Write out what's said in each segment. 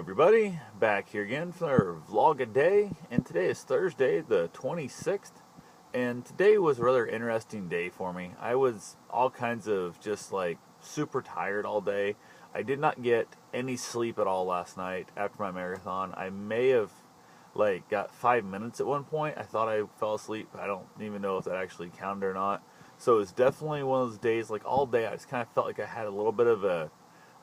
everybody, back here again for our vlog a day, and today is Thursday the 26th, and today was a rather interesting day for me. I was all kinds of just like super tired all day. I did not get any sleep at all last night after my marathon. I may have got 5 minutes at one point. I thought I fell asleep. I don't even know if that actually counted or not. So it was definitely one of those days, like all day I just kind of felt like I had a little bit of a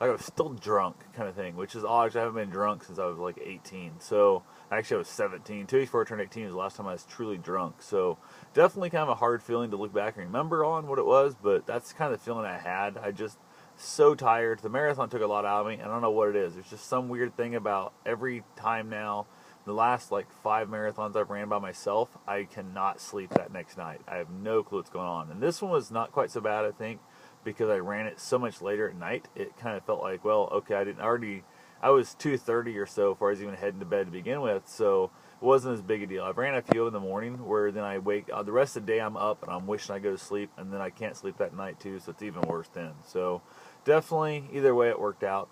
I was still drunk kind of thing, which is odd because I haven't been drunk since I was like 18. So actually I was 17. 2 weeks before I turned 18 was the last time I was truly drunk. So definitely kind of a hard feeling to look back and remember on what it was, but that's kind of the feeling I had. I just so tired. The marathon took a lot out of me, and I don't know what it is. There's just some weird thing about every time now. The last like 5 marathons I've ran by myself, I cannot sleep that next night. I have no clue what's going on. And this one was not quite so bad, I think, because I ran it so much later at night. It kind of felt like, well, okay, I was 2:30 or so before I was even heading to bed to begin with, so it wasn't as big a deal. I ran a few in the morning where then I wake, the rest of the day I'm up and I'm wishing I go to sleep, and then I can't sleep that night too, so it's even worse then. So definitely, either way it worked out.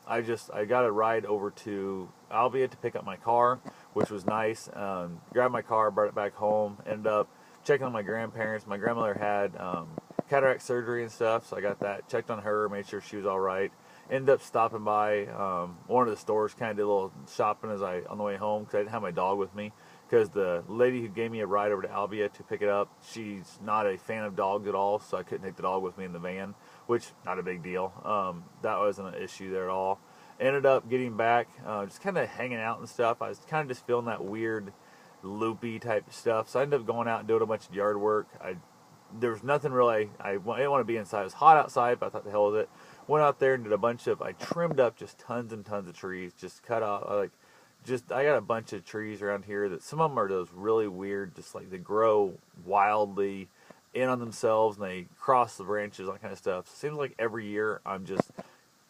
I got a ride over to Albion to pick up my car, which was nice. Grabbed my car, brought it back home, ended up checking on my grandparents. My grandmother had cataract surgery and stuff, so I got that, checked on her, made sure she was all right. Ended up stopping by one of the stores, kind of did a little shopping on the way home because I didn't have my dog with me, because the lady who gave me a ride over to Albia to pick it up, she's not a fan of dogs at all, so I couldn't take the dog with me in the van, which not a big deal. That wasn't an issue there at all. Ended up getting back, just kind of hanging out and stuff. I was kind of just feeling that weird loopy type stuff, so I ended up going out and doing a bunch of yard work. There was nothing really, I didn't want to be inside. It was hot outside, but I thought, the hell with it. Went out there and did I trimmed up just tons and tons of trees, just cut off, I got a bunch of trees around here that some of them are those really weird, just like they grow wildly in on themselves and they cross the branches, that kind of stuff. So it seems like every year I'm just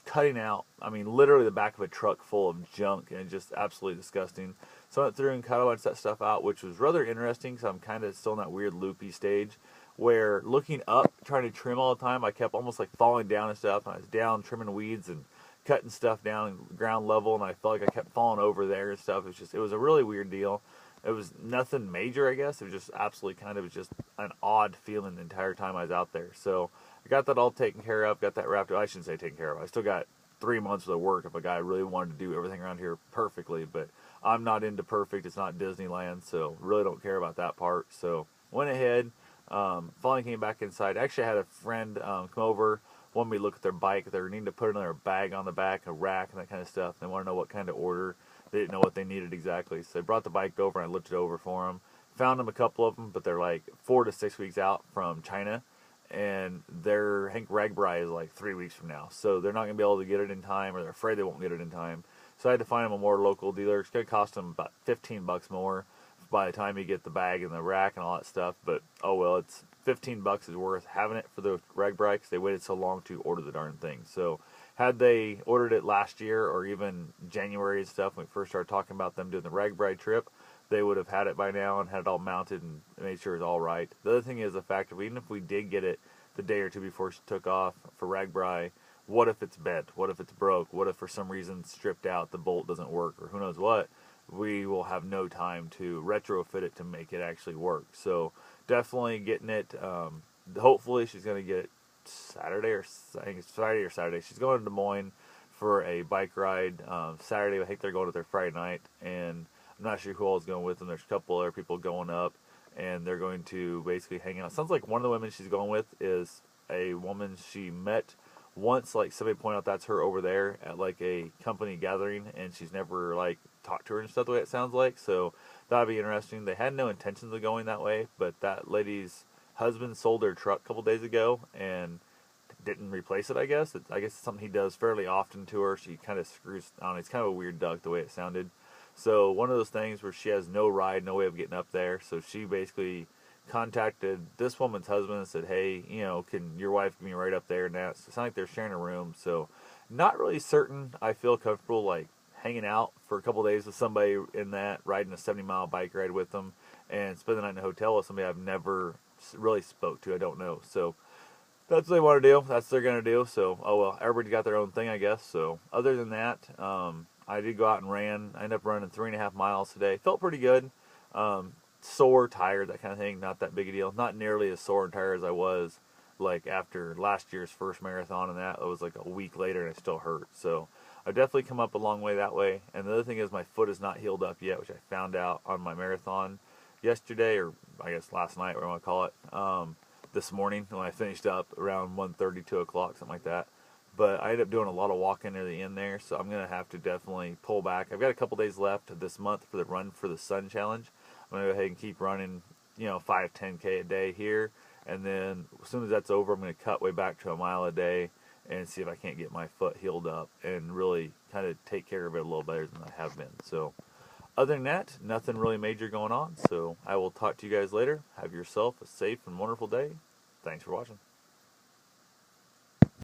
cutting out, literally the back of a truck full of junk, and it's just absolutely disgusting. So I went through and cut a bunch of that stuff out, which was rather interesting because I'm kind of still in that weird loopy stage where looking up, trying to trim all the time, I kept almost like falling down and stuff, and I was down trimming weeds and cutting stuff down ground level, and I felt like I kept falling over there and stuff. It was a really weird deal. It was nothing major, I guess. It was just absolutely kind of just an odd feeling the entire time I was out there. So I got that all taken care of, got that wrapped up. I shouldn't say taken care of. I still got 3 months of work if a guy really wanted to do everything around here perfectly, but I'm not into perfect. It's not Disneyland, so really don't care about that part. So went ahead, finally came back inside. Actually, I had a friend come over, wanted me to look at their bike. They were needing to put another bag on the back, a rack, and that kind of stuff. They want to know what kind of order. They didn't know what they needed exactly, so they brought the bike over, and I looked it over for them. Found them a couple of them, but they're like 4 to 6 weeks out from China, and I think RAGBRAI is like 3 weeks from now, so they're not going to be able to get it in time, or they're afraid they won't get it in time. So I had to find them a more local dealer. It's going to cost them about $15 more by the time you get the bag and the rack and all that stuff, but oh well, it's $15 is worth having it for the RAGBRAI because they waited so long to order the darn thing. So had they ordered it last year or even January and stuff, when we first started talking about them doing the RAGBRAI trip, they would have had it by now and had it all mounted and made sure it was all right. The other thing is the fact that even if we did get it the day or two before she took off for RAGBRAI, what if it's bent? What if it's broke? What if for some reason stripped out the bolt doesn't work, or who knows what? We will have no time to retrofit it to make it actually work. So definitely getting it. Hopefully she's going to get it Saturday, or I think it's Friday or Saturday. She's going to Des Moines for a bike ride Saturday. I think they're going up there Friday night, and I'm not sure who all is going with them. There's a couple other people going up, and they're going to basically hang out. Sounds like one of the women she's going with is a woman she met once, like somebody pointed out that's her over there at like a company gathering, and she's never like talked to her and stuff the way it sounds like. So that'd be interesting. They had no intentions of going that way, but that lady's husband sold their truck a couple days ago and didn't replace it. I guess it's something he does fairly often to her. She kind of screws on. It's kind of a weird duck the way it sounded. So one of those things where she has no ride, no way of getting up there. So she basically contacted this woman's husband and said, hey, can your wife give me right up there? Now it sounds like they're sharing a room, so not really certain I feel comfortable like hanging out for a couple days with somebody in that, riding a 70-mile bike ride with them, and spend the night in a hotel with somebody I've never really spoke to. I don't know. So that's what they want to do. That's what they're going to do. So, oh well, everybody got their own thing, I guess. So other than that, I did go out and ran. I ended up running 3.5 miles today. Felt pretty good. Sore, tired, that kind of thing. Not that big a deal. Not nearly as sore and tired as I was like after last year's first marathon, and that it was like a week later and it still hurt. So I've definitely come up a long way that way. And the other thing is my foot is not healed up yet, which I found out on my marathon yesterday, or I guess last night, whatever I want to call it. This morning when I finished up around 1:30, 2 o'clock, something like that. But I ended up doing a lot of walking near the end there, so I'm going to have to definitely pull back. I've got a couple days left this month for the Run for the Sun Challenge. I'm going to go ahead and keep running, 5, 10K a day here. And then as soon as that's over, I'm going to cut way back to a mile a day and see if I can't get my foot healed up and really kind of take care of it a little better than I have been. So other than that, nothing really major going on. So I will talk to you guys later. Have yourself a safe and wonderful day. Thanks for watching.